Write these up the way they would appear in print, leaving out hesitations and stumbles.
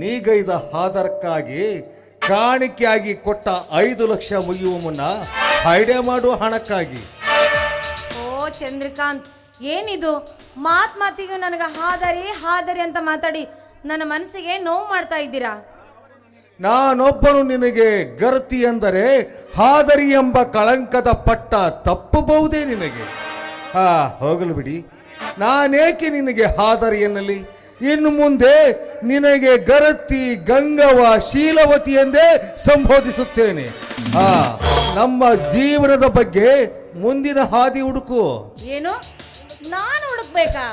ನೀಗೈದ ಆಧಾರಕ್ಕಾಗಿ ಕಾಣಿಕೆಯಾಗಿ ಕೊಟ್ಟ 5 ಲಕ್ಷ ಮುಗಿಯುವ ಮುನ್ನ ಐಡಿಯಾ ಮಾಡುವ ಹಣಕ್ಕಾಗಿ. ಓ ಚಂದ್ರಕಾಂತ್, ಏನಿದು ಮಾತಿಗೆ ನನಗೆ ಹಾದರಿ ಅಂತ ಮಾತಾಡಿ ನನ್ನ ಮನಸ್ಸಿಗೆ ನೋವು ಮಾಡ್ತಾ ಇದ್ದೀರಾ? ನಾನೊಬ್ಬನು ನಿನಗೆ ಗರ್ತಿ ಎಂದರೆ ಹಾದರಿ ಎಂಬ ಕಳಂಕದ ಪಟ್ಟ ತಪ್ಪಬಹುದೇ ನಿನಗೆ? ಹೋಗಲು ಬಿಡಿ, ನಾನೇಕೆ ನಿನಗೆ ಹಾದರಿ ಎನ್ನಲಿ? ಇನ್ನು ಮುಂದೆ ನಿನಗೆ ಗರತಿ, ಗಂಗವ, ಶೀಲವತಿ ಎಂದೇ ಸಂಬೋಧಿಸುತ್ತೇನೆ. ನಮ್ಮ ಜೀವನದ ಬಗ್ಗೆ ಮುಂದಿನ ಹಾದಿ ಹುಡುಕು. ಏನು, ನಾನು ಹುಡುಕ್ಬೇಕಾ?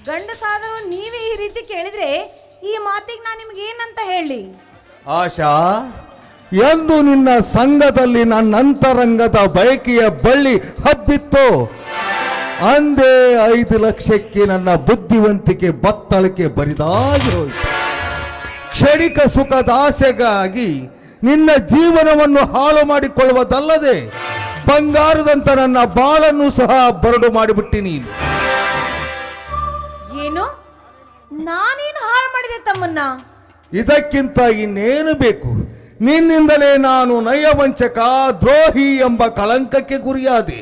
ಗಂಡಸಾದರೂ ನೀವೇ ಈ ರೀತಿ ಕೇಳಿದ್ರೆ ಈ ಮಾತಿಗೆ ನಾನು ನಿಮ್ಗೆ ಏನಂತ ಹೇಳಿ? ಆಶಾ, ಎಂದು ನಿನ್ನ ಸಂಘದಲ್ಲಿ ನನ್ನಂತರಂಗದ ಬಯಕೆಯ ಬಳ್ಳಿ ಹಬ್ಬಿತ್ತು, ಅಂದೇ 5 ಲಕ್ಷಕ್ಕೆ ನನ್ನ ಬುದ್ಧಿವಂತಿಕೆ ಬತ್ತಳಿಕೆ ಬರಿದಾಗಿ ಹೋಯಿತು. ಕ್ಷಣಿಕ ಸುಖದ ಆಸೆಗಾಗಿ ನಿನ್ನ ಜೀವನವನ್ನು ಹಾಳು ಮಾಡಿಕೊಳ್ಳುವುದಲ್ಲದೆ ಬಂಗಾರದಂತ ನನ್ನ ಬಾಳನ್ನು ಸಹ ಬರಡು ಮಾಡಿಬಿಟ್ಟಿ ನೀನು. ಏನು, ನಾನೇನು ಹಾಳು ಮಾಡಿದೆ ತಮ್ಮನ್ನ? ಇದಕ್ಕಿಂತ ಇನ್ನೇನು ಬೇಕು? ನಿನ್ನಿಂದಲೇ ನಾನು ನಯವಂಚಕ, ದ್ರೋಹಿ ಎಂಬ ಕಳಂಕಕ್ಕೆ ಗುರಿಯಾದೆ.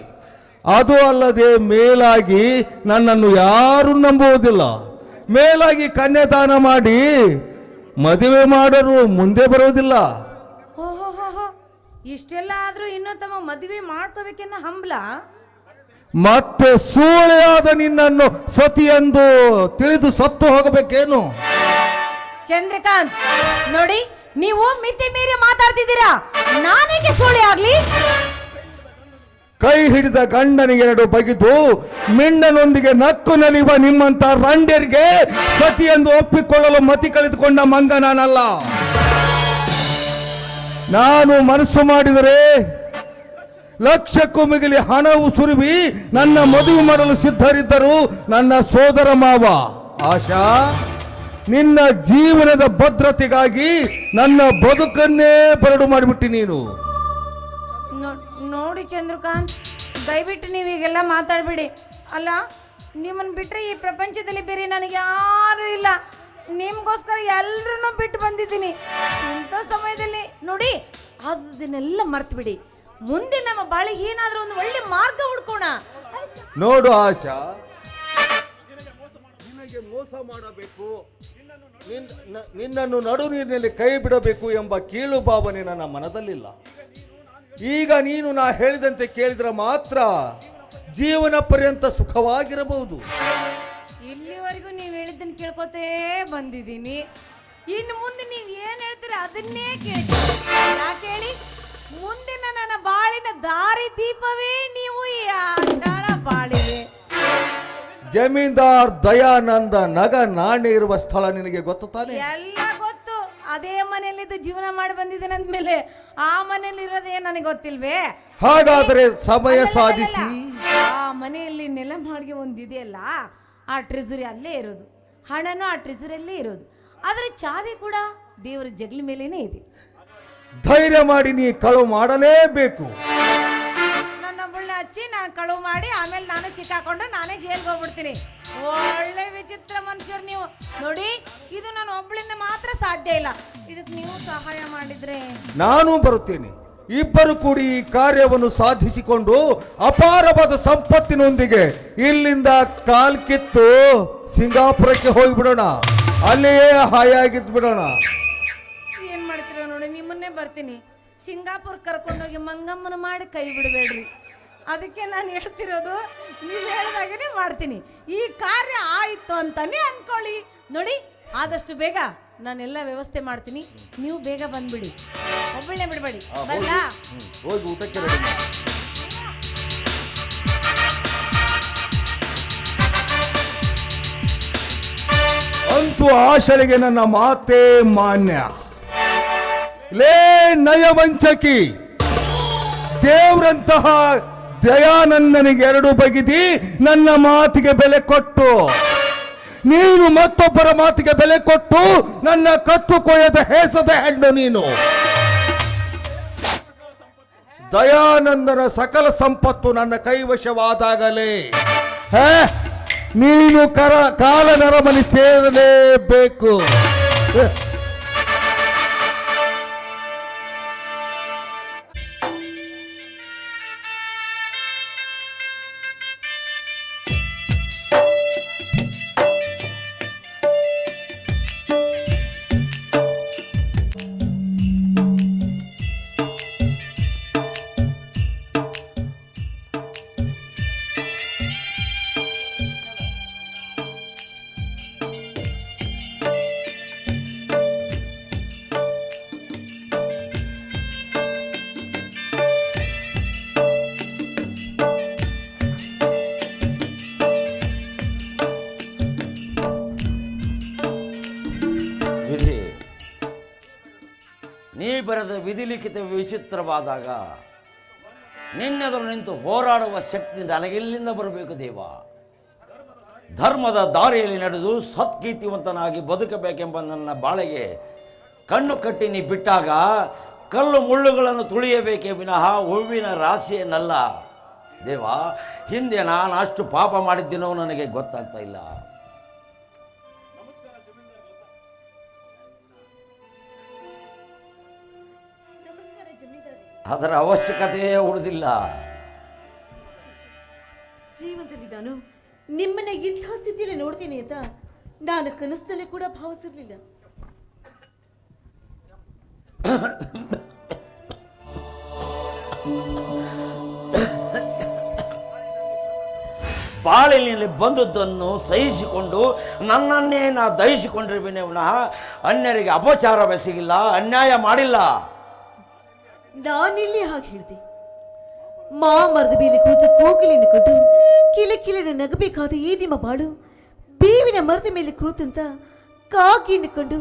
ಅದು ಅಲ್ಲದೆ ಮೇಲಾಗಿ ನನ್ನನ್ನು ಯಾರು ನಂಬುವುದಿಲ್ಲ. ಮೇಲಾಗಿ ಕನ್ಯಾದಾನ ಮಾಡಿ ಮದುವೆ ಮಾಡಲು ಮುಂದೆ ಬರುವುದಿಲ್ಲ. ಇಷ್ಟೆಲ್ಲ ಆದ್ರೂ ಇನ್ನೂ ತಮ್ಮ ಮದುವೆ ಮಾಡ್ಕೋಬೇಕೆನ್ನ ಹಂಬಲ? ಮತ್ತೆ ಸೂಳೆಯಾದ ನಿನ್ನನ್ನು ಸತಿ ಎಂದು ತಿಳಿದು ಸತ್ತು ಹೋಗಬೇಕೇನು? ಚಂದ್ರಕಾಂತ್ ನೋಡಿ, ನೀವು ಮಿತಿ ಮೀರಿ ಮಾತಾಡ್ತಿದ್ದೀರಾ. ನಾನೇಗೆ ಸೂಳೆ ಆಗ್ಲಿ? ಕೈ ಹಿಡಿದ ಗಂಡನಿಗೆ 2 ಬಗೆದು ಮಿಂಡನೊಂದಿಗೆ ನಕ್ಕು ನಲಿಯುವ ನಿಮ್ಮಂತ ರಂಡರಿಗೆ ಸತಿ ಎಂದು ಒಪ್ಪಿಕೊಳ್ಳಲು ಮತಿ ಕಳೆದುಕೊಂಡ ಮಂಗ ನಾನಲ್ಲ. ನಾನು ಮನಸ್ಸು ಮಾಡಿದರೆ ಲಕ್ಷಕ್ಕೂ ಮಿಗಿಲಿ ಹಣವು ಸುರಿವಿ ನನ್ನ ಮದುವೆ ಮಾಡಲು ಸಿದ್ಧರಿದ್ದರು ನನ್ನ ಸೋದರ ಮಾವ. ಆಶಾ, ನಿನ್ನ ಜೀವನದ ಭದ್ರತೆಗಾಗಿ ನನ್ನ ಬದುಕನ್ನೇ ಬರಡು ಮಾಡಿಬಿಟ್ಟಿ ನೀನು. ನೋಡಿ ಚಂದ್ರಕಾಂತ್, ದಯವಿಟ್ಟು ನೀವೀಗೆಲ್ಲ ಮಾತಾಡ್ಬೇಡಿ. ಅಲ್ಲ, ನಿಮ್ಮನ್ನು ಬಿಟ್ಟರೆ ಈ ಪ್ರಪಂಚದಲ್ಲಿ ಬೇರೆ ನನಗೆ ಯಾರೂ ಇಲ್ಲ. ನಿಮಗೋಸ್ಕರ ಎಲ್ಲರೂ ಬಿಟ್ಟು ಬಂದಿದ್ದೀನಿ. ಇಂಥ ಸಮಯದಲ್ಲಿ ನೋಡಿ, ಅದನ್ನೆಲ್ಲ ಮರ್ತು ಬಿಡಿ. ಮುಂದೆ ನಮ್ಮ ಬಾಳಿಗೆ ಏನಾದರೂ ಒಂದು ಒಳ್ಳೆ ಮಾರ್ಗ ಹುಡ್ಕೋಣ. ನೋಡು ಆಶಾ, ನಿನಗೆ ಮೋಸ ಮಾಡಬೇಕು, ನಿನ್ನನ್ನು ನಡು ನೀರಿನಲ್ಲಿ ಕೈ ಬಿಡಬೇಕು ಎಂಬ ಕೀಳು ಭಾವನೆ ನನ್ನ ಮನದಲ್ಲಿಲ್ಲ. ಈಗ ನೀನು ನಾ ಹೇಳಿದಂತೆ ಕೇಳಿದ್ರೆ ಮಾತ್ರ ಜೀವನ ಪರ್ಯಂತ ಸುಖವಾಗಿರಬಹುದು. ಇಲ್ಲಿವರೆಗೂ ನೀವು ಹೇಳಿದ್ದನ್ನು ಕೇಳ್ಕೊತೇ ಬಂದಿದ್ದೀನಿ. ಇನ್ನು ಮುಂದೆ ನೀವು ಏನು ಹೇಳ್ತೀರ ಅದನ್ನೇ ಕೇಳ್ತೀನಿ. ಯಾಕೆ ಹೇಳಿ? ಮುಂದಿನ ನನ್ನ ಬಾಳಿನ ದಾರಿ ದೀಪವೇ ನೀವು. ಈ ಆಷಾಢ ಬಾಳಿಗೆ ಜಮೀನ್ದಾರ್ ದಯಾನಂದ ನಗ ನಾಣ್ಯ ಇರುವ ಸ್ಥಳ ನಿನಗೆ ಗೊತ್ತು ತಾನೆ? ಎಲ್ಲ ಗೊತ್ತು. ಅದೇ ಮನೆಯಲ್ಲಿದ್ದು ಜೀವನ ಮಾಡಿ ಬಂದಿದ್ದೇನೆ ಅಂದ್ಮೇಲೆ ಆ ಮನೆಯಲ್ಲಿ ಇರೋದೇ ನನಗೆ ಗೊತ್ತಿಲ್ವೇ? ಹಾಗಾದ್ರೆ ಸಮಯ ಸಾಧಿಸಿ ಆ ಮನೆಯಲ್ಲಿ ನೆಲ ಮಾಡಿಗೆ ಒಂದಿದೆಯಲ್ಲ, ಆ ಟ್ರೆಜರಿ ಅಲ್ಲೇ ಇರೋದು, ಹಣನೂ ಆ ಟ್ರೆಜರಿಯಲ್ಲೇ ಇರೋದು. ಆದರೆ ಚಾವಿ ಕೂಡ ದೇವರ ಜಗಲಿ ಮೇಲೇನೆ ಇದೆ. ಧೈರ್ಯ ಮಾಡಿ ನೀ ಕಳುವು ಮಾಡಲೇಬೇಕು. ನನ್ನೊಬ್ಬಳನ್ನ ಹಚ್ಚಿ ನಾನು ಕಳುವು ಮಾಡಿ ಆಮೇಲೆ ನಾನು ಸಿಕ್ಕಾಕೊಂಡು ನಾನೇ ಜೈಲ್ಗೆ ಹೋಗ್ಬಿಡ್ತೀನಿ. ಒಳ್ಳೆ ವಿಚಿತ್ರ ಮನುಷ್ಯರು ನೀವು. ನೋಡಿ, ಇದು ನಾನು ಒಬ್ಬಳಿಂದ ಮಾತ್ರ ಸಾಧ್ಯ ಇಲ್ಲ. ಇದಕ್ಕೆ ನೀವು ಸಹಾಯ ಮಾಡಿದ್ರೆ ನಾನು ಬರುತ್ತೇನೆ. ಇಬ್ಬರು ಕೂಡಿ ಈ ಕಾರ್ಯವನ್ನು ಸಾಧಿಸಿಕೊಂಡು ಅಪಾರವಾದ ಸಂಪತ್ತಿನೊಂದಿಗೆ ಇಲ್ಲಿಂದ ಕಾಲ್ಕಿತ್ತು ಸಿಂಗಾಪುರಕ್ಕೆ ಹೋಗಿಬಿಡೋಣ. ಅಲ್ಲಿಯೇ ಹಾಯಾಗಿದ್ದು ಬಿಡೋಣ. ಏನ್ ಮಾಡ್ತೀರ ನೋಡಿ, ನಿಮ್ಮನ್ನೇ ಬರ್ತೀನಿ. ಸಿಂಗಾಪುರ್ ಕರ್ಕೊಂಡೋಗಿ ಮಂಗಮ್ಮನ ಮಾಡಿ ಕೈ ಬಿಡಬೇಡ್ರಿ. ಅದಕ್ಕೆ ನಾನು ಹೇಳ್ತಿರೋದು, ನೀವು ಹೇಳಿದಾಗನೇ ಮಾಡ್ತೀನಿ. ಈ ಕಾರ್ಯ ಆಯಿತು ಅಂತಾನೆ ಅನ್ಕೊಳ್ಳಿ. ನೋಡಿ, ಆದಷ್ಟು ಬೇಗ ನಾನೆಲ್ಲ ವ್ಯವಸ್ಥೆ ಮಾಡ್ತೀನಿ. ನೀವು ಬೇಗ ಬಂದ್ಬಿಡಿ, ಒಬ್ಬಳನ್ನೇ ಬಿಡಬೇಡಿ. ಬರಲಾ? ಹೋಗಿ ಊಟಕ್ಕೆ ರೆಡಿ. ಅಂತೂ ಆಶಳಿಗೆ ನನ್ನ ಮಾತೇ ಮಾನ್ಯ. ಲೇ ನಯವಂಚಕಿ, ದೇವರಂತಹ ದಯಾನಂದನಿಗೆ 2 ಬಗೆದಿ ನನ್ನ ಮಾತಿಗೆ ಬೆಲೆ ಕೊಟ್ಟು ನೀನು ಮತ್ತೊಬ್ಬರ ಮಾತಿಗೆ ಬೆಲೆ ಕೊಟ್ಟು ನನ್ನ ಕತ್ತು ಕೊಯ್ಯದ ಹೇಸದ ಹೆಣ್ಣು ನೀನು. ದಯಾನಂದನ ಸಕಲ ಸಂಪತ್ತು ನನ್ನ ಕೈವಶವಾದಾಗಲೇ ನೀನು ಕಾಲ ನರಮನಿ ಸೇರಲೇಬೇಕು. ನೀ ಬರೆದ ವಿಧಿಲಿಖಿತ ವಿಚಿತ್ರವಾದಾಗ ನಿನ್ನೆದುರು ನಿಂತು ಹೋರಾಡುವ ಶಕ್ತಿ ನನಗೆಲ್ಲಿಂದ ಬರಬೇಕು ದೇವ? ಧರ್ಮದ ದಾರಿಯಲ್ಲಿ ನಡೆದು ಸತ್ಕೀರ್ತಿವಂತನಾಗಿ ಬದುಕಬೇಕೆಂಬ ನನ್ನ ಬಾಳೆಗೆ ಕಣ್ಣು ಕಟ್ಟಿ ನೀ ಬಿಟ್ಟಾಗ ಕಲ್ಲು ಮುಳ್ಳುಗಳನ್ನು ತುಳಿಯಬೇಕೇ ವಿನಃ ಹೂವಿನ ರಾಶಿಯನ್ನಲ್ಲ ದೇವ. ಹಿಂದೆ ನಾನು ಅಷ್ಟು ಪಾಪ ಮಾಡಿದ್ದೀನೋ ನನಗೆ ಗೊತ್ತಾಗ್ತಾ ಇಲ್ಲ. ಅದರ ಅವಶ್ಯಕತೆಯೇ ಉಳಿದಿಲ್ಲ. ಜೀವನದಲ್ಲಿ ನಾನು ನಿಮ್ಮನ್ನ ಇಂಥ ಸ್ಥಿತಿಯಲ್ಲಿ ನೋಡ್ತೀನಿ ಅಂತ ನಾನು ಕನಸಲ್ಲೇ ಕೂಡ ಭಾವಿಸಿರ್ಲಿಲ್ಲ. ಬಾಳಿನಲ್ಲಿ ಬಂದದ್ದನ್ನು ಸಹಿಸಿಕೊಂಡು ನನ್ನನ್ನೇ ನಾ ದಹಿಸಿಕೊಂಡಿರುವೆನೇ ವಿನಃ ಅನ್ಯರಿಗೆ ಅಪಚಾರವೆಸಗಿಲ್ಲ, ಅನ್ಯಾಯ ಮಾಡಿಲ್ಲ. ನಾನಿಲ್ಲಿ ಹಾಗೆ ಹೇಳಿದೆ. ಮರದ ಮೇಲೆ ಕುಳಿತ ಕೋಗಿಲಿನ ಕೊಟ್ಟು ಕಿಲಕಿಲನ ನಗಬೇಕಾದ ಈ ನಿಮ್ಮ ಬಾಳು ಬೇವಿನ ಮರದ ಮೇಲೆ ಕುಳಿತಂತ ಕಾಗಿನ ಕಂಡು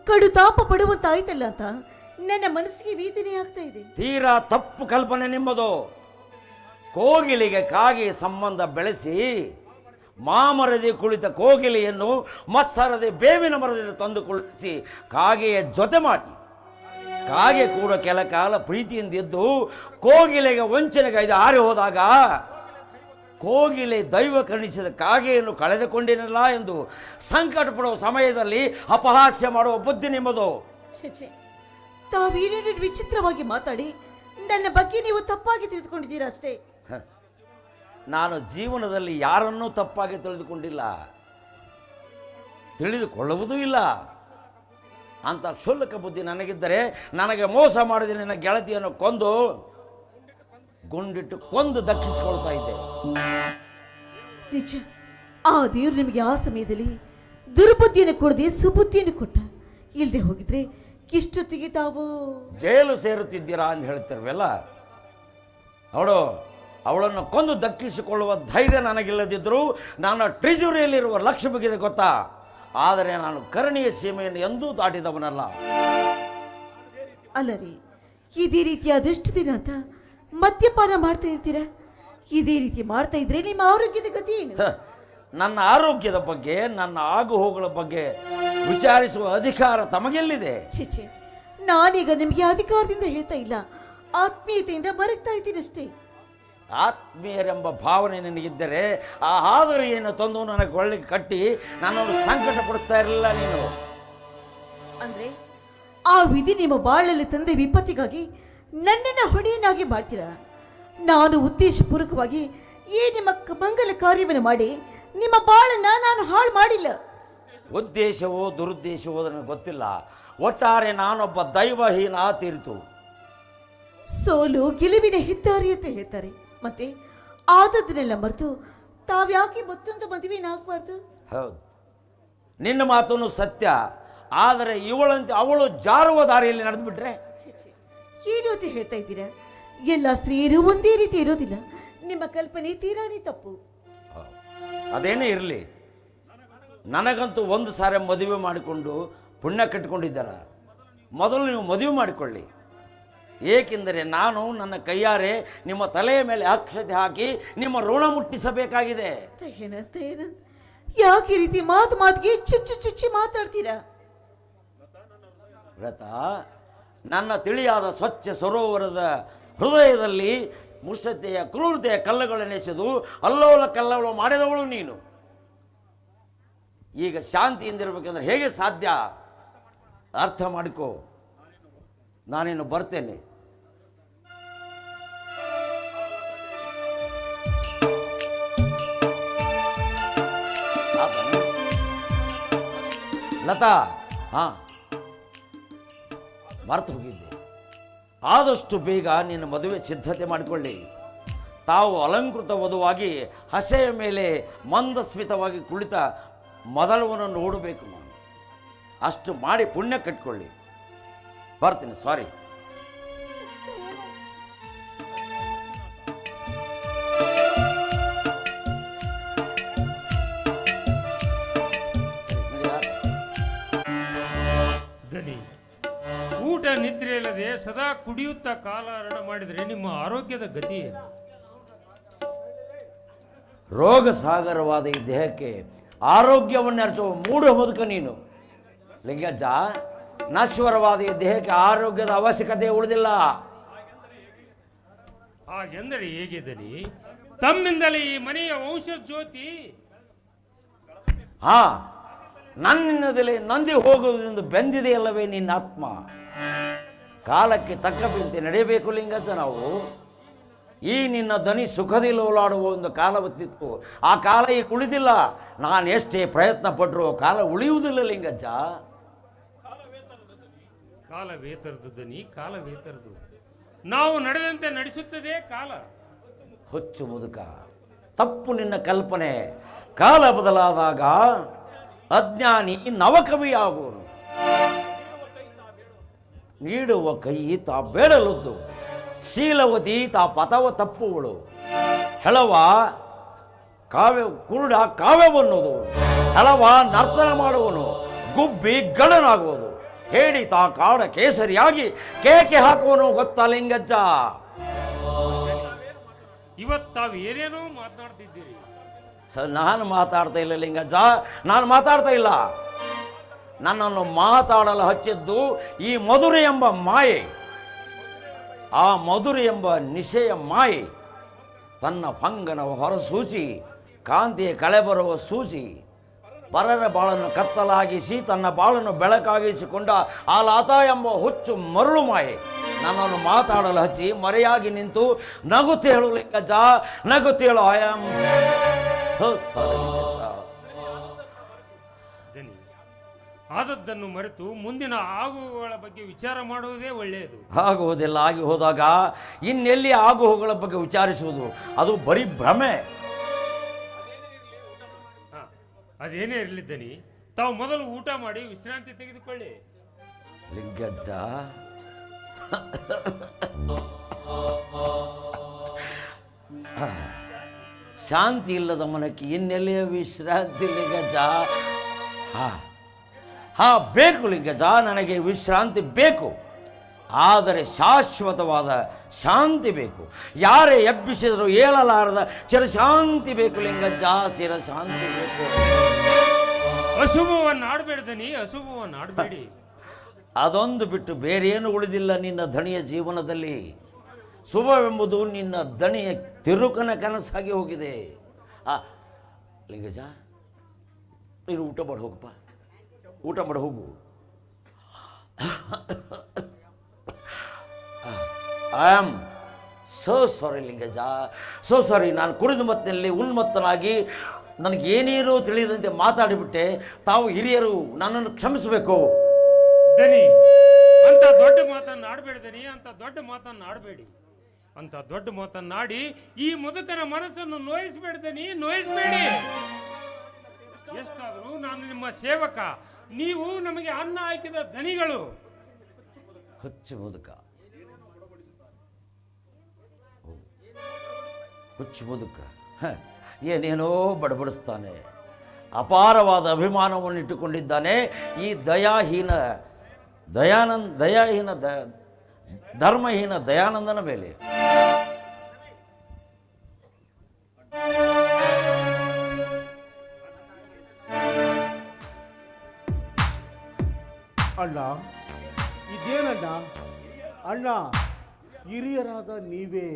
ಕಡು ತಾಪ ಪಡುವಂತಾಯ್ತಲ್ಲ ಅಂತ ನನ್ನ ಮನಸ್ಸಿಗೆ ವೇದನೆ ಆಗ್ತಾ ಇದೆ. ತೀರಾ ತಪ್ಪು ಕಲ್ಪನೆ ನಿಮ್ಮದು. ಕೋಗಿಲಿಗೆ ಕಾಗೆ ಸಂಬಂಧ ಬೆಳೆಸಿ ಮಾಮರದಿ ಕುಳಿತ ಕೋಗಿಲೆಯನ್ನು ಮತ್ಸರದೆ ಬೇವಿನ ಮರದಲ್ಲಿ ತಂದು ಕುಳಿಸಿ ಕಾಗೆಯ ಜೊತೆ ಮಾಡಿ ಕಾಗೆ ಕೂಡ ಕೆಲ ಕಾಲ ಪ್ರೀತಿಯಿಂದ ಎದ್ದು ಕೋಗಿಲೆಗೆ ವಂಚನೆಗೈದು ಹಾರಿ ಹೋದಾಗ ಕೋಗಿಲೆ ದೈವ ಕರುಣಿಸಿದ ಕಾಗೆಯನ್ನು ಕಳೆದುಕೊಂಡಿನಲ್ಲ ಎಂದು ಸಂಕಟ ಪಡುವ ಸಮಯದಲ್ಲಿ ಅಪಹಾಸ್ಯ ಮಾಡುವ ಬುದ್ಧಿ ನಿಮ್ಮದು. ಛೇ, ತಾವೇನೇನು ವಿಚಿತ್ರವಾಗಿ ಮಾತಾಡಿ ನನ್ನ ಬಗ್ಗೆ ನೀವು ತಪ್ಪಾಗಿ ತಿಳಿದುಕೊಂಡಿದ್ದೀರಾ ಅಷ್ಟೇ. ನಾನು ಜೀವನದಲ್ಲಿ ಯಾರನ್ನೂ ತಪ್ಪಾಗಿ ತಿಳಿದುಕೊಂಡಿಲ್ಲ, ತಿಳಿದುಕೊಳ್ಳುವುದೂ ಇಲ್ಲ. ಅಂತ ಕ್ಷುಲ್ಲಕ ಬುದ್ಧಿ ನನಗಿದ್ದರೆ ನನಗೆ ಮೋಸ ಮಾಡಿದ ನಿನ್ನ ಗೆಳತಿಯನ್ನು ಗುಂಡಿಟ್ಟು ಕೊಂದು ದಕ್ಷಿಸಿಕೊಳ್ತಾ ಇದ್ದೆ. ನಿಜ, ಆ ದೇವರು ನಿಮಗೆ ಆ ಸಮಯದಲ್ಲಿ ದುರ್ಬುದ್ಧಿಯನ್ನು ಕೊಡದೆ ಸುಬುದ್ಧಿಯನ್ನು ಕೊಟ್ಟ. ಇಲ್ಲದೆ ಹೋಗಿದ್ರೆ ಇಷ್ಟೊತ್ತಿಗೆ ತಾವು ಜೈಲು ಸೇರುತ್ತಿದ್ದೀರಾ ಅಂತ ಹೇಳ್ತಿರ್ವಲ್ಲ, ಅವಳನ್ನು ಕೊಂದು ದಕ್ಕಿಸಿಕೊಳ್ಳುವ ಧೈರ್ಯ ನನಗಿಲ್ಲದಿದ್ದರೂ ನನ್ನ ಟ್ರೆಜುರಿಯಲ್ಲಿರುವ ಲಕ್ಷ ಬಗೆದೆ ಗೊತ್ತಾ. ಆದರೆ ನಾನು ಕರುಣೆಯ ಸೀಮೆಯನ್ನು ಎಂದೂ ದಾಟಿದವನಲ್ಲ. ಅಲ್ಲ ರೀ, ಇದೇ ರೀತಿ ಅದೆಷ್ಟು ದಿನ ಅಂತ ಮದ್ಯಪಾನ ಮಾಡ್ತಾ ಇರ್ತೀರಾ? ಇದೇ ರೀತಿ ಮಾಡ್ತಾ ಇದ್ರೆ ನಿಮ್ಮ ಆರೋಗ್ಯದ ಗತಿ ಏನು? ನನ್ನ ಆರೋಗ್ಯದ ಬಗ್ಗೆ, ನನ್ನ ಆಗುಹೋಗುಗಳ ಬಗ್ಗೆ ವಿಚಾರಿಸುವ ಅಧಿಕಾರ ತಮಗೆಲ್ಲಿದೆ? ಛೇ, ನಾನೀಗ ನಿಮಗೆ ಅಧಿಕಾರದಿಂದ ಹೇಳ್ತಾ ಇಲ್ಲ, ಆತ್ಮೀಯತೆಯಿಂದ ಬರಗ್ತಾ ಇದ್ದೀನಿ ಅಷ್ಟೇ. ಆತ್ಮೀಯರೆಂಬ ಭಾವನೆ ನನಗಿದ್ದರೆ ಆ ಹಾದರಿಯನ್ನು ತಂದು ನನಗೆ ಒಳ್ಳೆಗೆ ಕಟ್ಟಿ ನನ್ನನ್ನು ಸಂಕಟ ಪಡಿಸ್ತಾ ಇರಲಿಲ್ಲ ನೀನು. ಅಂದ್ರೆ ಆ ವಿಧಿ ನಿಮ್ಮ ಬಾಳಲ್ಲಿ ತಂದೆ ವಿಪತ್ತಿಗಾಗಿ ನನ್ನನ್ನು ಹೊಡೆಯನ್ನಾಗಿ ಮಾಡ್ತೀರಾ? ನಾನು ಉದ್ದೇಶಪೂರ್ವಕವಾಗಿ ಈ ನಿಮ್ಮ ಮಂಗಲ ಕಾರ್ಯವನ್ನು ಮಾಡಿ ನಿಮ್ಮ ಬಾಳನ್ನ ನಾನು ಹಾಳು ಮಾಡಿಲ್ಲ. ಉದ್ದೇಶವೋ ದುರುದ್ದೇಶವೋ ನನಗೆ ಗೊತ್ತಿಲ್ಲ. ಒಟ್ಟಾರೆ ನಾನೊಬ್ಬ ದೈವಹೀನ ತೀರಿತು. ಸೋಲು ಗೆಲುವಿನ ಹೆದ್ದಾರಿ ಅಂತ ಹೇಳ್ತಾರೆ. ಮತ್ತೆ ಆದದನ್ನೆಲ್ಲ ಮರೆತು ತಾವ್ಯಾಕೆ ಮತ್ತೊಂದು ಮದುವೆನಾಗಬಾರ್ದು? ಹೌದು, ನಿನ್ನ ಮಾತನ್ನು ಸತ್ಯ. ಆದರೆ ಇವಳಂತೆ ಅವಳು ಜಾರುವ ದಾರಿಯಲ್ಲಿ ನಡೆದು ಬಿಟ್ರೆ ಏನು ಅಂತ ಹೇಳ್ತಾ ಇದ್ದೀರಾ? ಎಲ್ಲ ಸ್ತ್ರೀಯರು ಒಂದೇ ರೀತಿ ಇರೋದಿಲ್ಲ. ನಿಮ್ಮ ಕಲ್ಪನೆ ತೀರಾನೇ ತಪ್ಪು. ಅದೇನೇ ಇರಲಿ, ನನಗಂತೂ ಒಂದು ಸಾರಿ ಮದುವೆ ಮಾಡಿಕೊಂಡು ಪುಣ್ಯ ಕಟ್ಟಿಕೊಂಡಿದ್ದಾರ. ಮೊದಲು ನೀವು ಮದುವೆ ಮಾಡಿಕೊಳ್ಳಿ. ಏಕೆಂದರೆ ನಾನು ನನ್ನ ಕೈಯಾರೆ ನಿಮ್ಮ ತಲೆಯ ಮೇಲೆ ಅಕ್ಷತೆ ಹಾಕಿ ನಿಮ್ಮ ಋಣ ಮುಟ್ಟಿಸಬೇಕಾಗಿದೆ. ಯಾಕೆ ಈ ರೀತಿ ಮಾತಿಗೆ ಚುಚ್ಚಿ ಮಾತಾಡ್ತೀರಾ? ವ್ರತ, ನನ್ನ ತಿಳಿಯಾದ ಸ್ವಚ್ಛ ಸರೋವರದ ಹೃದಯದಲ್ಲಿ ಮುಷ್ಟತೆಯ ಕ್ರೂರತೆಯ ಕಲ್ಲುಗಳನ್ನೆಸೆದು ಅಲ್ಲೋಲ ಕಲ್ಲೋಲ ಮಾಡಿದವಳು ನೀನು. ಈಗ ಶಾಂತಿಯಿಂದಿರಬೇಕಂದ್ರೆ ಹೇಗೆ ಸಾಧ್ಯ? ಅರ್ಥ ಮಾಡಿಕೋ. ನಾನೇನು ಬರ್ತೇನೆ. ಲತಾ, ಮರೆತು ಹೋಗಿದ್ದೆ. ಆದಷ್ಟು ಬೇಗ ನಿನ್ನ ಮದುವೆ ಸಿದ್ಧತೆ ಮಾಡಿಕೊಳ್ಳಿ. ತಾವು ಅಲಂಕೃತ ವಧುವಾಗಿ ಹಸೆಯ ಮೇಲೆ ಮಂದಸ್ಮಿತವಾಗಿ ಕುಳಿತ ಮೊದಲವನ್ನು ನೋಡಬೇಕು ನಾನು. ಅಷ್ಟು ಮಾಡಿ ಪುಣ್ಯ ಕಟ್ಕೊಳ್ಳಿ. ಬರ್ತೀನಿ. ಸಾರಿ. ಗಣಿ, ಊಟ ನಿದ್ರೆ ಇಲ್ಲದೆ ಸದಾ ಕುಡಿಯುತ್ತಾ ಕಾಲ ಹರಣ ಮಾಡಿದರೆ ನಿಮ್ಮ ಆರೋಗ್ಯದ ಗತಿ ಏನು? ರೋಗ ಸಾಗರವಾದ ಈ ದೇಹಕ್ಕೆ ಆರೋಗ್ಯವನ್ನು ಅರಚುವ ಮೂಢ ಬದುಕ ನೀನು. ಲಿಂಗಜ್ಜ, ನಶ್ವರವಾದ ಈ ದೇಹಕ್ಕೆ ಆರೋಗ್ಯದ ಅವಶ್ಯಕತೆ ಉಳಿದಿಲ್ಲ. ಹಾಗೆಂದರೆ ಹೇಗೆ ದನಿ? ತಮ್ಮಿಂದಲೇ ಈ ಮನೆಯ ವಂಶ ಜ್ಯೋತಿ ಹಾ, ನನ್ನಿಂದಲೇ ನಂದಿ ಹೋಗುವುದೆಂದು ಬೆಂದಿದೆಯಲ್ಲವೇ ನಿನ್ನ ಆತ್ಮ. ಕಾಲಕ್ಕೆ ತಕ್ಕಂತೆ ನಡೆಯಬೇಕು ಲಿಂಗಜ್ಜ. ನಾವು ಈ ನಿನ್ನ ದನಿ ಸುಖದಿ ಲೋಲಾಡುವ ಒಂದು ಕಾಲ ಬಂದಿತ್ತು. ಆ ಕಾಲ ಈಗ ಉಳಿದಿಲ್ಲ. ನಾನು ಎಷ್ಟೇ ಪ್ರಯತ್ನ ಪಟ್ಟರೂ ಕಾಲ ಉಳಿಯುವುದಿಲ್ಲ ಲಿಂಗಜ್ಜ. ಕಾಲವೇ ತರದು ದನಿ, ಕಾಲವೇ ತರದು. ನಾವು ನಡೆದಂತೆ ನಡೆಸುತ್ತದೆ ಕಾಲ. ಹುಚ್ಚು ಮುದುಕ, ತಪ್ಪು ನಿನ್ನ ಕಲ್ಪನೆ. ಕಾಲ ಬದಲಾದಾಗ ಅಜ್ಞಾನಿ ನವಕವಿಯಾಗುವನು. ನೀಡುವ ಕೈ ತಾ ಬೇಡಲುದ್ದು, ಶೀಲವತಿ ತಾ ಪಥವ ತಪ್ಪುವಳು. ಹೆಳವ ಕಾವ್ಯ ಕುರುಡ ಕಾವ್ಯವನ್ನೋದು, ಹೆಳವ ನರ್ತನ ಮಾಡುವನು, ಗುಬ್ಬಿ ಗಡನಾಗುವುದು. ಹೇಳಿ ತಾ ಕಾಡ ಕೇಸರಿಯಾಗಿ ಕೇಕೆ ಹಾಕುವನು ಗೊತ್ತಾ ಲಿಂಗಜ್ಜ? ಇವತ್ತು ತಾವು ಏನೇನೋ ಮಾತನಾಡ್ತಿದ್ದೀರಿ. ನಾನು ಮಾತಾಡ್ತಾ ಇಲ್ಲ ಲಿಂಗಜ್ಜ, ನಾನು ಮಾತಾಡ್ತಾ ಇಲ್ಲ. ನನ್ನನ್ನು ಮಾತಾಡಲು ಹಚ್ಚಿದ್ದು ಈ ಮಧುರೆ ಎಂಬ ಮಾಯೆ. ಆ ಮಧುರೆ ಎಂಬ ನಿಶೆಯ ಮಾಯೆ ತನ್ನ ಭಂಗನ ಹೊರಸೂಚಿ, ಕಾಂತಿಯ ಕಳೆ ಬರುವ ಸೂಚಿ, ಪರರ ಬಾಳನ್ನು ಕತ್ತಲಾಗಿಸಿ ತನ್ನ ಬಾಳನ್ನು ಬೆಳಕಾಗಿಸಿಕೊಂಡ ಆ ಲಾತ ಎಂಬ ಹುಚ್ಚು ಮರಳು ಮಾಯೆ ನನ್ನನ್ನು ಮಾತಾಡಲು ಹಚ್ಚಿ ಮರೆಯಾಗಿ ನಿಂತು ನಗುತ್ತೇಳು ಲಿಂಗಜ್ಜ, ನಗುತ್ತೇಳು. I am so sorry. ದನಿ, ಆದದ್ದನ್ನು ಮರೆತು ಮುಂದಿನ ಆಗುಗಳ ಬಗ್ಗೆ ವಿಚಾರ ಮಾಡುವುದೇ ಒಳ್ಳೆಯದು. ಆಗುವುದಿಲ್ಲ. ಆಗಿ ಹೋದಾಗ ಇನ್ನೆಲ್ಲಿ ಆಗು ಹೋಗುಗಳ ಬಗ್ಗೆ ವಿಚಾರಿಸುವುದು ಅದು ಬರೀ ಭ್ರಮೆ. ಅದೇನೇ ಇರಲಿ ದನಿ, ತಾವು ಮೊದಲು ಊಟ ಮಾಡಿ ವಿಶ್ರಾಂತಿ ತೆಗೆದುಕೊಳ್ಳಿ. ಲಿಂಗಜ್ಜ, ಶಾಂತಿ ಇಲ್ಲದ ಮನಕ್ಕೆ ಇನ್ನೆಲ್ಲಿಯ ವಿಶ್ರಾಂತಿ ಲಿಂಗಜ್ಜ? ಹಾ ಬೇಕು ಲಿಂಗಜ್ಜ, ನನಗೆ ವಿಶ್ರಾಂತಿ ಬೇಕು. ಆದರೆ ಶಾಶ್ವತವಾದ ಶಾಂತಿ ಬೇಕು. ಯಾರೇ ಎಬ್ಬಿಸಿದರೂ ಏಳಲಾರದ ಚಿರಶಾಂತಿ ಬೇಕು ಲಿಂಗಜ್ಜ, ಚಿರಶಾಂತಿ ಬೇಕು. ಅಶುಭವನ್ನು ಆಡಬೇಡ ದನಿ, ಅಶುಭವನ್ನು ಆಡಬೇಡಿ. ಅದೊಂದು ಬಿಟ್ಟು ಬೇರೇನು ಉಳಿದಿಲ್ಲ ನಿನ್ನ ದಣಿಯ ಜೀವನದಲ್ಲಿ. ಶುಭವೆಂಬುದು ನಿನ್ನ ದಣಿಯ ತಿರುಕನ ಕನಸಾಗಿ ಹೋಗಿದೆ. ಲಿಂಗಜ, ನೀನು ಊಟ ಮಾಡಿ ಹೋಗಪ್ಪ, ಊಟ ಮಾಡಿ ಹೋಗು. I am so sorry Lingaja, so sorry. ನಾನು ಕುಡಿದ ಮತ್ತಿನಲ್ಲಿ ಉನ್ಮತ್ತನಾಗಿ ನನಗೇನೇನೋ ತಿಳಿದಂತೆ ಮಾತಾಡಿಬಿಟ್ಟೆ. ತಾವು ಹಿರಿಯರು ನನ್ನನ್ನು ಕ್ಷಮಿಸಬೇಕು. ದನಿ, ಅಂತ ದೊಡ್ಡ ಮಾತನ್ನು ಆಡಬೇಡ ದನಿ, ಅಂತ ದೊಡ್ಡ ಮಾತನ್ನು ಆಡಬೇಡಿ. ಅಂತ ದೊಡ್ಡ ಮಾತನ್ನಾಡಿ ಈ ಮುದುಕನ ಮನಸ್ಸನ್ನು ನೋಯಿಸಬೇಡ ದನಿ, ನೋಯಿಸಬೇಡಿ. ಎಷ್ಟಾದರೂ ನಾನು ನಿಮ್ಮ ಸೇವಕ, ನೀವು ನಮಗೆ ಅನ್ನ ಹಾಕಿದ ದನಿಗಳು. ಹುಚ್ಚು ಮುದುಕ, ಹುಚ್ಚು ಮುದುಕ ಏನೇನೋ ಬಡಬಡಿಸ್ತಾನೆ. ಅಪಾರವಾದ ಅಭಿಮಾನವನ್ನು ಇಟ್ಟುಕೊಂಡಿದ್ದಾನೆ ಈ ದಯಾಹೀನ ಧರ್ಮಹೀನ ದಯಾನಂದನ ಮೇಲೆ. ಅಣ್ಣ, ಇದೇನಣ್ಣ? ಅಣ್ಣ, ಹಿರಿಯರಾದ ನೀವೇ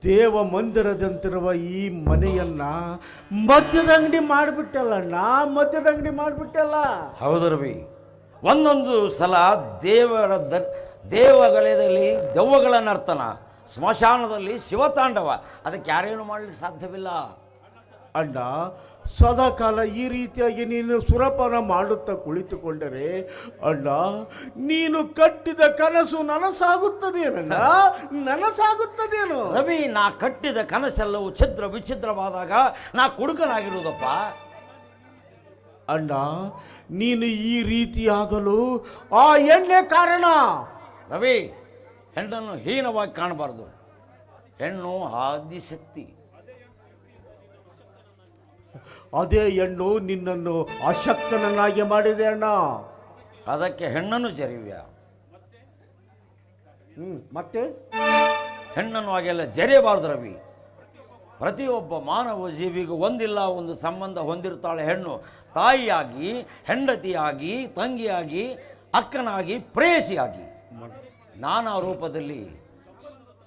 ದೇವ ಮಂದಿರದಂತಿರುವ ಈ ಮನೆಯನ್ನ ಮದ್ಯದಂಗಡಿ ಮಾಡಿಬಿಟ್ಟಲ್ಲಣ್ಣ, ಮದ್ಯದಂಗಡಿ ಮಾಡಿಬಿಟ್ಟಲ್ಲ. ಹೌದು ರವಿ, ಒಂದೊಂದು ಸಲ ದೇವಗಲಯದಲ್ಲಿ ದೆವ್ವಗಳ ನರ್ತನ, ಸ್ಮಶಾನದಲ್ಲಿ ಶಿವತಾಂಡವ. ಅದಕ್ಕೆ ಯಾರೇನು ಮಾಡಲಿಕ್ಕೆ ಸಾಧ್ಯವಿಲ್ಲ. ಅಣ್ಣ, ಸದಾಕಾಲ ಈ ರೀತಿಯಾಗಿ ನೀನು ಸುರಪಾನ ಮಾಡುತ್ತಾ ಕುಳಿತುಕೊಂಡರೆ ಅಣ್ಣ, ನೀನು ಕಟ್ಟಿದ ಕನಸು ನನಸಾಗುತ್ತದೇನಣ್ಣ, ನನಸಾಗುತ್ತದೇನು? ರವಿ, ನಾ ಕಟ್ಟಿದ ಕನಸೆಲ್ಲವೂ ಛಿದ್ರ ವಿಛಿದ್ರವಾದಾಗ ನಾ ಕುಡುಕನಾಗಿರುವುದಪ್ಪ. ಅಣ್ಣ, ನೀನು ಈ ರೀತಿಯಾಗಲು ಆ ಎಣ್ಣೆ ಕಾರಣ. ರವಿ, ಹೆಣ್ಣನ್ನು ಹೀನವಾಗಿ ಕಾಣಬಾರದು. ಹೆಣ್ಣು ಆದಿಶಕ್ತಿ. ಅದೇ ಹೆಣ್ಣು ನಿನ್ನನ್ನು ಅಶಕ್ತನನ್ನಾಗಿ ಮಾಡಿದೆ ಅಣ್ಣ. ಅದಕ್ಕೆ ಹೆಣ್ಣನ್ನು ಜರಿವ್ಯ. ಮತ್ತೆ ಹೆಣ್ಣನ್ನು ಹಾಗೆಲ್ಲ ಜರಿಯಬಾರದು ರವಿ. ಪ್ರತಿಯೊಬ್ಬ ಮಾನವ ಜೀವಿಗೂ ಒಂದಿಲ್ಲ ಒಂದು ಸಂಬಂಧ ಹೊಂದಿರ್ತಾಳೆ ಹೆಣ್ಣು. ತಾಯಿಯಾಗಿ, ಹೆಂಡತಿಯಾಗಿ, ತಂಗಿಯಾಗಿ, ಅಕ್ಕನಾಗಿ, ಪ್ರೇಯಸಿಯಾಗಿ ನಾನಾ ರೂಪದಲ್ಲಿ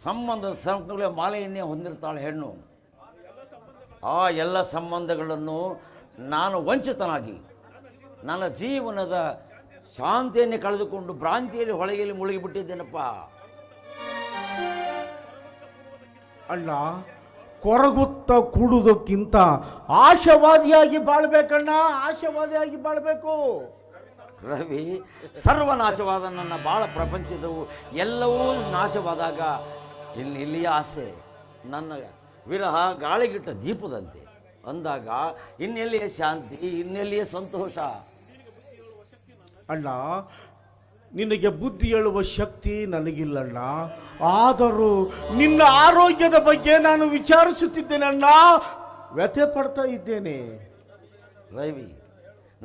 ಸಂಬಂಧದ ಸಂಕುಲ ಮಾಲೆಯನ್ನೇ ಹೊಂದಿರ್ತಾಳೆ ಹೆಣ್ಣು. ಆ ಎಲ್ಲ ಸಂಬಂಧಗಳನ್ನು ನಾನು ವಂಚಿತನಾಗಿ ನನ್ನ ಜೀವನದ ಶಾಂತಿಯನ್ನೇ ಕಳೆದುಕೊಂಡು ಭ್ರಾಂತಿಯಲ್ಲಿ ಹೊಳೆಯಲ್ಲಿ ಮುಳುಗಿಬಿಟ್ಟಿದ್ದೇನಪ್ಪ. ಅಣ್ಣ, ಕೊರಗುತ್ತ ಕೂಡುವುದಕ್ಕಿಂತ ಆಶಾವಾದಿಯಾಗಿ ಬಾಳ್ಬೇಕಣ್ಣ, ಆಶಾವಾದಿಯಾಗಿ ಬಾಳ್ಬೇಕು. ರವಿ, ಸರ್ವನಾಶವಾದ ನನ್ನ ಬಾಳ ಪ್ರಪಂಚದವು ಎಲ್ಲವೂ ನಾಶವಾದಾಗ ಇಲ್ಲಿಯ ಆಸೆ ನನ್ನ ವಿರಹ ಗಾಳಿಗಿಟ್ಟ ದೀಪದಂತೆ ಅಂದಾಗ ಇನ್ನೆಲ್ಲಿಯ ಶಾಂತಿ, ಇನ್ನೆಲ್ಲಿಯ ಸಂತೋಷ. ಅಣ್ಣ, ನಿನಗೆ ಬುದ್ಧಿ ಹೇಳುವ ಶಕ್ತಿ ನನಗಿಲ್ಲಣ್ಣ. ಆದರೂ ನಿನ್ನ ಆರೋಗ್ಯದ ಬಗ್ಗೆ ನಾನು ವಿಚಾರಿಸುತ್ತಿದ್ದೇನಣ್ಣ, ವ್ಯಥೆ ಪಡ್ತಾ ಇದ್ದೇನೆ. ರವಿ,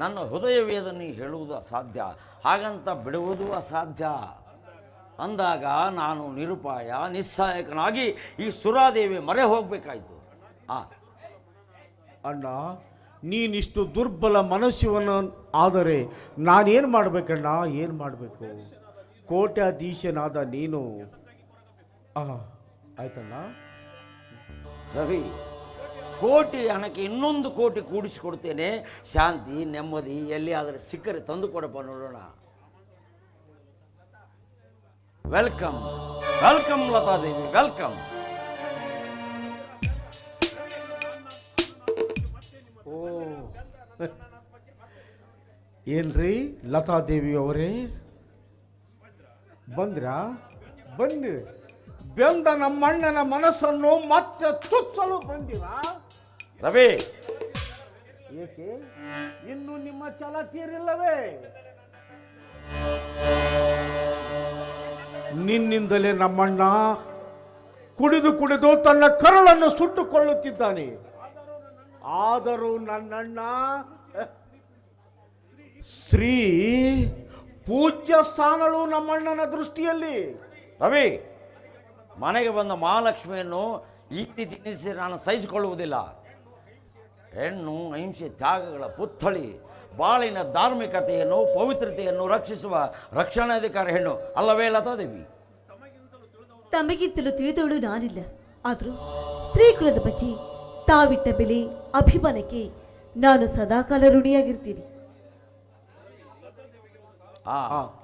ನನ್ನ ಹೃದಯವೇದನೆ ಹೇಳುವುದು ಅಸಾಧ್ಯ, ಹಾಗಂತ ಬಿಡುವುದು ಅಸಾಧ್ಯ. ಅಂದಾಗ ನಾನು ನಿರುಪಾಯ ನಿಸ್ಸಹಾಯಕನಾಗಿ ಈ ಸುರಾದೇವಿ ಮೊರೆ ಹೋಗಬೇಕಾಯಿತು. ಅಣ್ಣ, ನೀನಿಷ್ಟು ದುರ್ಬಲ ಮನಸ್ಸನ್ನು ಆದರೆ ನಾನೇನು ಮಾಡಬೇಕಣ್ಣ, ಏನು ಮಾಡಬೇಕು? ಕೋಟ್ಯಾಧೀಶನಾದ ನೀನು ಆಯ್ತಣ್ಣ. ರವಿ, ಕೋಟಿ ಹಣಕ್ಕೆ ಇನ್ನೊಂದು ಕೋಟಿ ಕೂಡಿಸಿಕೊಡ್ತೇನೆ. ಶಾಂತಿ ನೆಮ್ಮದಿ ಎಲ್ಲಿ ಆದರೆ ಸಿಕ್ಕರೆ ತಂದು ಕೊಡಪ್ಪ ನೋಡೋಣ. Welcome welcome Latadevi, welcome. ಓ, ಏನ್ರಿ ಲತಾದೇವಿ ಅವರೇ, ಬಂದ್ರಾ? ಬನ್ನಿ. ಬೆಂದ ನಮ್ಮಣ್ಣನ ಮನಸ್ಸನ್ನು ಮತ್ತೆ ತುಚ್ಚಲು ಬಂದಿರಾ? ರವಿ, ಏಕೆ ಇನ್ನು ನಿಮ್ಮ ಛಲ ತೀರಿಲ್ಲವೇ? ನಿನ್ನಿಂದಲೇ ನಮ್ಮಣ್ಣ ಕುಡಿದು ಕುಡಿದು ತನ್ನ ಕರಳನ್ನು ಸುಟ್ಟುಕೊಳ್ಳುತ್ತಿದ್ದಾನೆ. ಆದರೂ ನನ್ನಣ್ಣ ಶ್ರೀ ಪೂಜ್ಯ ಸ್ಥಾನಳು ನಮ್ಮಣ್ಣನ ದೃಷ್ಟಿಯಲ್ಲಿ. ರವಿ, ಮನೆಗೆ ಬಂದ ಮಹಾಲಕ್ಷ್ಮಿಯನ್ನು ಈ ರೀತಿ ತಿನ್ನಿಸಿ ನಾನು ಸಹಿಸಿಕೊಳ್ಳುವುದಿಲ್ಲ. ಹೆಣ್ಣು ಅಹಿಂಸೆ ತ್ಯಾಗಗಳ ಪುತ್ಥಳಿ, ಬಾಳಿನ ಧಾರ್ಮಿಕತೆಯನ್ನು ಪವಿತ್ರತೆಯನ್ನು ರಕ್ಷಿಸುವ ರಕ್ಷಣಾಧಿಕಾರಿ ಹೆಣ್ಣು ಅಲ್ಲವೇ ಲತಾದೇವಿ? ತಮಗಿಂತಲೂ ತಿಳಿದವಳು ನಾನಿಲ್ಲ. ಆದರೂ ಸ್ತ್ರೀ ಕುಲದ ಬಗ್ಗೆ ತಾವಿಟ್ಟ ಬೆಲೆ ಅಭಿಮಾನಕ್ಕೆ ನಾನು ಸದಾಕಾಲ ಋಣಿಯಾಗಿರ್ತೀನಿ.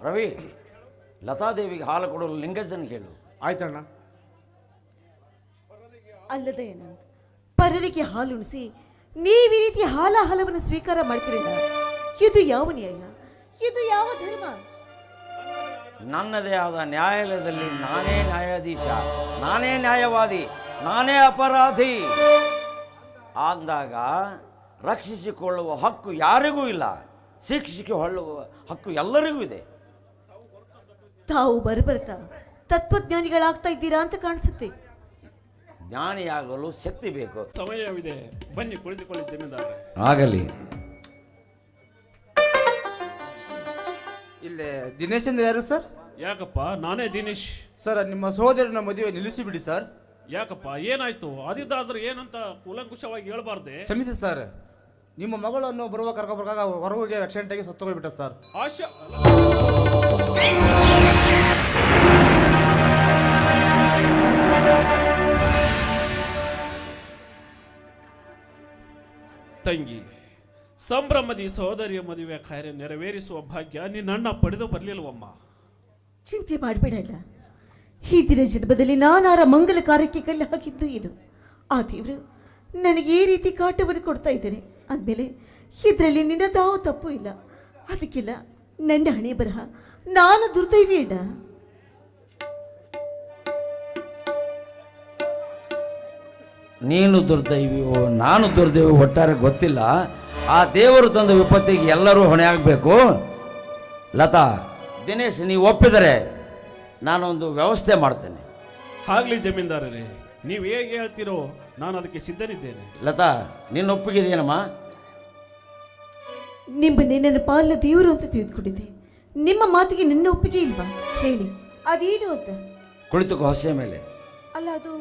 ರವಿ, ಲತಾದೇವಿಗೆ ಹಾಲು ಕೊಡಲು ಲಿಂಗಜ್ಜನ್ ಹೇಳು. ಆಯ್ತಣ್ಣ. ಅಲ್ಲದೆ ಏನಂತ ಪರರಿಗೆ ಹಾಲುಣಿಸಿ ನೀವು ಈ ರೀತಿ ಹಾಲವನ್ನು ಸ್ವೀಕಾರ ಮಾಡ್ತೀರಲ್ಲ, ಇದು ಯಾವ ನ್ಯಾಯ? ಇದು ಯಾವ ಧರ್ಮ? ನನ್ನದೇ ಆದ ನ್ಯಾಯಾಲಯದಲ್ಲಿ ನಾನೇ ನ್ಯಾಯಾಧೀಶ, ನಾನೇ ನ್ಯಾಯವಾದಿ, ನಾನೇ ಅಪರಾಧಿ ಅಂದಾಗ ರಕ್ಷಿಸಿಕೊಳ್ಳುವ ಹಕ್ಕು ಯಾರಿಗೂ ಇಲ್ಲ, ಶಿಕ್ಷಿಸಿಕೊಳ್ಳುವ ಹಕ್ಕು ಎಲ್ಲರಿಗೂ ಇದೆ. ತಾವು ಬರಬರ್ತಾ ತತ್ವಜ್ಞಾನಿಗಳಾಗ್ತಾ ಇದ್ದೀರಾ ಅಂತ ಕಾಣಿಸುತ್ತೆ. ಜ್ಞಾನಿಯಾಗಲು ಶಕ್ತಿ ಬೇಕು. ಸಮಯವಿದೆ, ಬನ್ನಿ ಕುಳಿತುಕೊಳ್ಳಿ ಜಮೀನ್ದಾರ. ಆಗಲಿ. ಇಲ್ಲೇ ದಿನೇಶ್ ಅಂದ್ರೆ ಯಾರು ಸರ್? ಯಾಕಪ್ಪ? ನಾನೇ ದಿನೇಶ್. ಸರ್, ನಿಮ್ಮ ಸಹೋದರನ ಮದುವೆ ನಿಲ್ಲಿಸಿಬಿಡಿ ಸರ್. ಯಾಕಪ್ಪ, ಏನಾಯ್ತು? ಅದಿದ್ದಾದ್ರೆ ಏನಂತ ಕೂಲಂಕುಷವಾಗಿ ಹೇಳ್ಬಾರ್ದೆ? ಕ್ಷಮಿಸಿ ಸರ್, ನಿಮ್ಮ ಮಗಳನ್ನು ಬರುವ ಕರ್ಕೊಬರ್ಕಾಗ ಹೊರಗೆ ಆಕ್ಸಿಡೆಂಟ್ ಆಗಿ ಸತ್ತೋಗ್ಬಿಟ್ಟ ಸರ್. ಆಶಾ ತಂಗಿ, ಸಂಭ್ರಮದಿ ಸಹೋದರಿಯ ಮದುವೆ ಕಾರ್ಯ ನೆರವೇರಿಸುವ ಭಾಗ್ಯ ನಿನ್ನಣ್ಣ ಪಡೆದು ಬರಲಿಲ್ವಮ್ಮ. ಚಿಂತೆ ಮಾಡಬೇಡಲ್ಲ. ಈ ದಿನ ಜನ್ಮದಲ್ಲಿ ನಾನಾರ ಮಂಗಲ ಕಾರ್ಯಕ್ಕೆ ಕಲ್ಲು ಹಾಕಿದ್ದು ಏನು? ಆ ದೇವರು ನನಗೆ ಈ ರೀತಿ ಕಾಟವನ್ನು ಕೊಡ್ತಾ ಇದ್ದೇನೆ ಅಂದಮೇಲೆ ಇದರಲ್ಲಿ ನಿನ್ನದಾವ ತಪ್ಪು ಇಲ್ಲ. ಅದಕ್ಕಿಲ್ಲ ನನ್ನ ಹಣೆ ಬರಹ, ನಾನು ದುರ್ದೈವಿ ಅಣ್ಣ. ನೀನು ದುರ್ದೈವಿಯೋ ನಾನು ದುರ್ದೈವಿ ಒಟ್ಟಾರೆ ಗೊತ್ತಿಲ್ಲ. ಆ ದೇವರು ತಂದ ವಿಪತ್ತಿಗೆ ಎಲ್ಲರೂ ಹೊಣೆ ಆಗಬೇಕು. ಲತಾ, ದಿನೇಶ್, ನೀವು ಒಪ್ಪಿದರೆ ನಾನೊಂದು ವ್ಯವಸ್ಥೆ ಮಾಡ್ತೇನೆ. ಆಗ್ಲಿ ಜಮೀನ್ದಾರರೇ, ನೀವು ಹೇಗೆ ಹೇಳ್ತೀರೋ ನಾನು ಅದಕ್ಕೆ ಸಿದ್ಧನಿದ್ದೇನೆ. ಲತಾ, ನಿನ್ನ ಒಪ್ಪಿಗಿದೆಯೇನಮ್ಮ? ನಿಮ್ಮನ್ನೇ ನನ್ನ ಪಾಲಿನ ದೇವರು ಅಂತ ತಿಳಿದುಕೊಂಡಿದ್ದೆ. ನಿಮ್ಮ ಮಾತಿಗೆ ನನ್ನ ಒಪ್ಪಿಗೆ ಇಲ್ವಾ? ಹೇಳಿ ಅದೇನು ಅಂತ. ಕುಳಿತುಕೋ ಹಸೆ ಮೇಲೆ, ಅಲ್ಲ ಅದು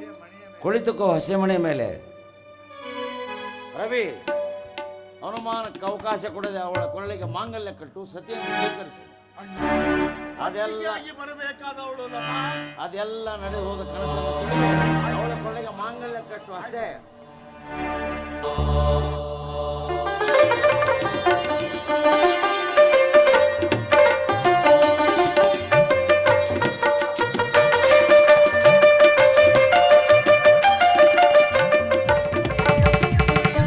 ಕುಳಿತುಕೋ ಹಸೆ ಮನೆ ಮೇಲೆ. ರವಿ, ಅನುಮಾನಕ್ಕೆ ಅವಕಾಶ ಕೊಡದೆ ಅವಳ ಕೊರಳಿಗೆ ಮಾಂಗಲ್ಯ ಕಟ್ಟು, ಸತಿಯನ್ನು ಸ್ವೀಕರಿಸಿ. ಅದೆಲ್ಲ ನಡೆದು ಹೋದ ಕನಸನ್ನು ತಿಳಿದು ಅವಳ ಕೊರಳಿಗೆ ಮಾಂಗಲ್ಯ ಕಟ್ಟು ಅಷ್ಟೇ.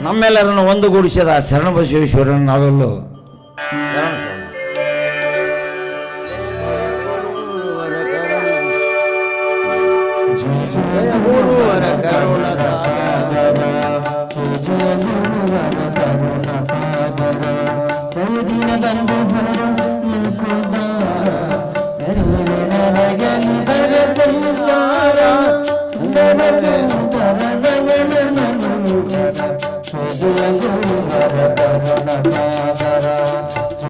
ನಮ್ಮೆಲ್ಲರನ್ನು ಒಂದುಗೂಡಿಸಿದ ಶರಣಬಸವೇಶ್ವರನ ನಾವೆಲ್ಲೂ ಜಯ ಗುರುವರ ಕರುಣ ಸಾಗರ,